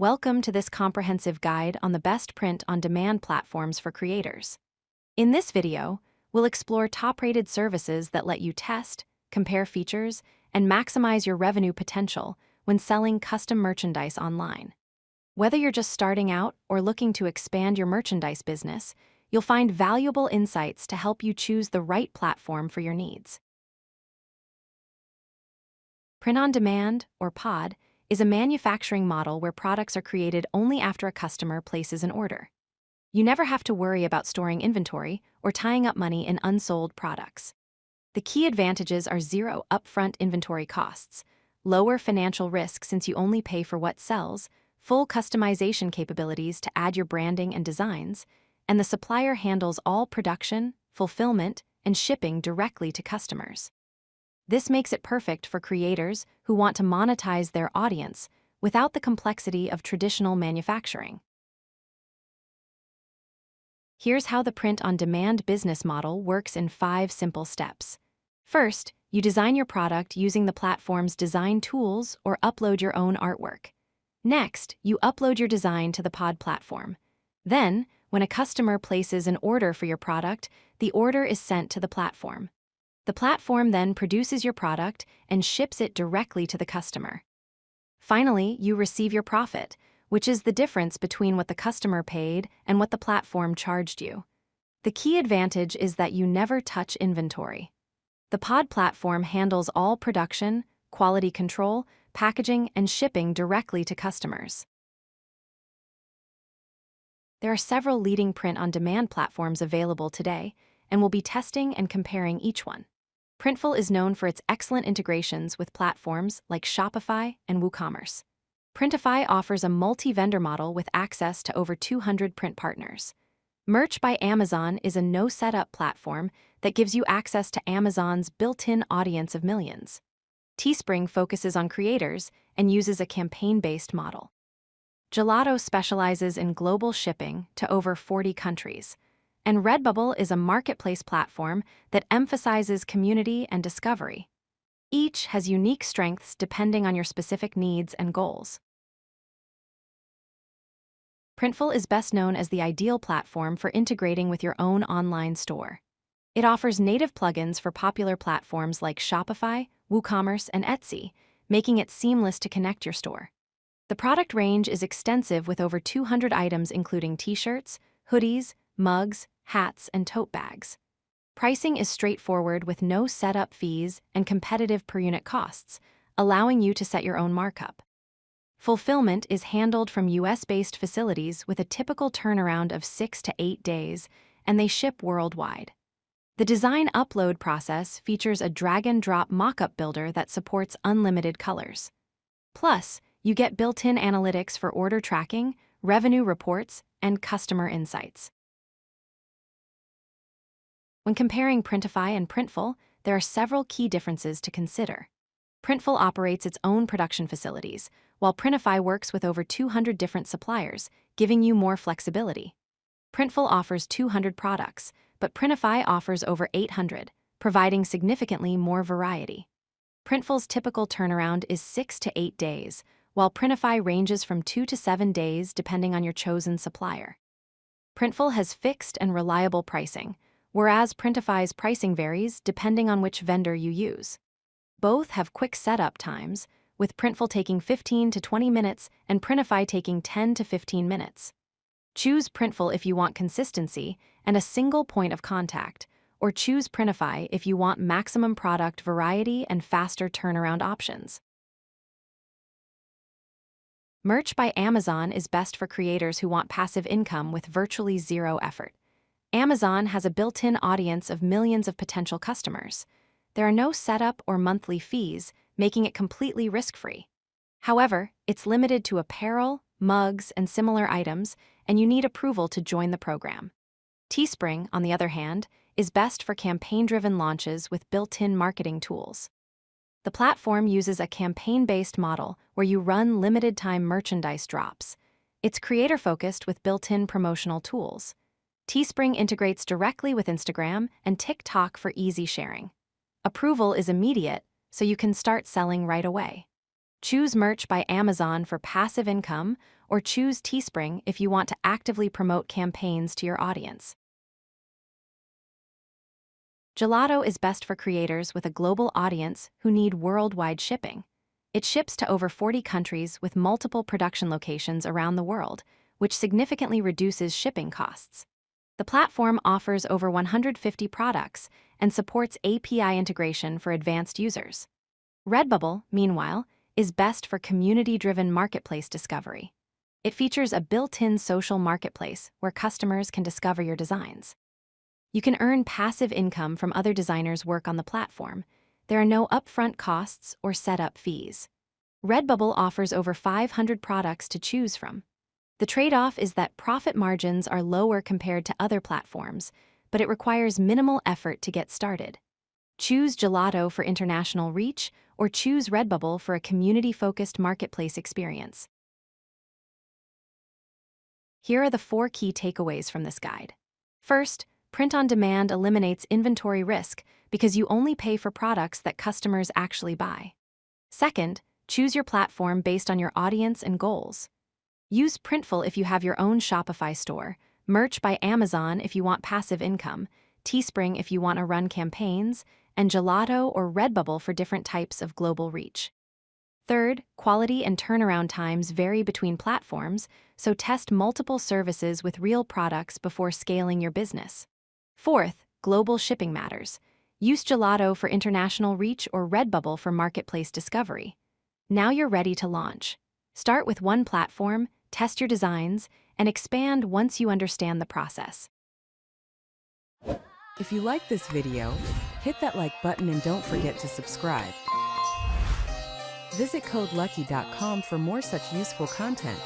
Welcome to this comprehensive guide on the best print-on-demand platforms for creators. In this video, we'll explore top-rated services that let you test, compare features, and maximize your revenue potential when selling custom merchandise online. Whether you're just starting out or looking to expand your merchandise business, you'll find valuable insights to help you choose the right platform for your needs. Print-on-demand, or POD, is a manufacturing model where products are created only after a customer places an order. You never have to worry about storing inventory or tying up money in unsold products. The key advantages are zero upfront inventory costs, lower financial risk since you only pay for what sells, full customization capabilities to add your branding and designs, and the supplier handles all production, fulfillment, and shipping directly to customers. This makes it perfect for creators who want to monetize their audience without the complexity of traditional manufacturing. Here's how the print-on-demand business model works in 5 simple steps. First, you design your product using the platform's design tools or upload your own artwork. Next, you upload your design to the POD platform. Then, when a customer places an order for your product, the order is sent to the platform. The platform then produces your product and ships it directly to the customer. Finally, you receive your profit, which is the difference between what the customer paid and what the platform charged you. The key advantage is that you never touch inventory. The POD platform handles all production, quality control, packaging, and shipping directly to customers. There are several leading print-on-demand platforms available today, and we'll be testing and comparing each one. Printful is known for its excellent integrations with platforms like Shopify and WooCommerce. Printify offers a multi-vendor model with access to over 200 print partners. Merch by Amazon is a no-setup platform that gives you access to Amazon's built-in audience of millions. Teespring focuses on creators and uses a campaign-based model. Gelato specializes in global shipping to over 40 countries. And Redbubble is a marketplace platform that emphasizes community and discovery. Each has unique strengths depending on your specific needs and goals. Printful is best known as the ideal platform for integrating with your own online store. It offers native plugins for popular platforms like Shopify, WooCommerce, and Etsy, making it seamless to connect your store. The product range is extensive with over 200 items including t-shirts, hoodies, mugs, hats, and tote bags. Pricing is straightforward with no setup fees and competitive per-unit costs, allowing you to set your own markup. Fulfillment is handled from US-based facilities with a typical turnaround of 6 to 8 days, and they ship worldwide. The design upload process features a drag-and-drop mockup builder that supports unlimited colors. Plus, you get built-in analytics for order tracking, revenue reports, and customer insights. When comparing Printify and Printful, there are several key differences to consider. Printful operates its own production facilities, while Printify works with over 200 different suppliers, giving you more flexibility. Printful offers 200 products, but Printify offers over 800, providing significantly more variety. Printful's typical turnaround is 6 to 8 days, while Printify ranges from 2 to 7 days depending on your chosen supplier. Printful has fixed and reliable pricing, whereas Printify's pricing varies depending on which vendor you use. Both have quick setup times, with Printful taking 15 to 20 minutes and Printify taking 10 to 15 minutes. Choose Printful if you want consistency and a single point of contact, or choose Printify if you want maximum product variety and faster turnaround options. Merch by Amazon is best for creators who want passive income with virtually zero effort. Amazon has a built-in audience of millions of potential customers. There are no setup or monthly fees, making it completely risk-free. However, it's limited to apparel, mugs, and similar items, and you need approval to join the program. Teespring, on the other hand, is best for campaign-driven launches with built-in marketing tools. The platform uses a campaign-based model where you run limited-time merchandise drops. It's creator-focused with built-in promotional tools. Teespring integrates directly with Instagram and TikTok for easy sharing. Approval is immediate, so you can start selling right away. Choose Merch by Amazon for passive income, or choose Teespring if you want to actively promote campaigns to your audience. Gelato is best for creators with a global audience who need worldwide shipping. It ships to over 40 countries with multiple production locations around the world, which significantly reduces shipping costs. The platform offers over 150 products and supports API integration for advanced users. Redbubble, meanwhile, is best for community-driven marketplace discovery. It features a built-in social marketplace where customers can discover your designs. You can earn passive income from other designers' work on the platform. There are no upfront costs or setup fees. Redbubble offers over 500 products to choose from. The trade-off is that profit margins are lower compared to other platforms, but it requires minimal effort to get started. Choose Gelato for international reach, or choose Redbubble for a community-focused marketplace experience. Here are the 4 key takeaways from this guide. First, print-on-demand eliminates inventory risk because you only pay for products that customers actually buy. Second, choose your platform based on your audience and goals. Use Printful if you have your own Shopify store, Merch by Amazon if you want passive income, Teespring if you want to run campaigns, and Gelato or Redbubble for different types of global reach. Third, quality and turnaround times vary between platforms, so test multiple services with real products before scaling your business. Fourth, global shipping matters. Use Gelato for international reach or Redbubble for marketplace discovery. Now you're ready to launch. Start with one platform, test your designs, and expand once you understand the process. If you like this video, hit that like button and don't forget to subscribe. Visit CodeLucky.com for more such useful content.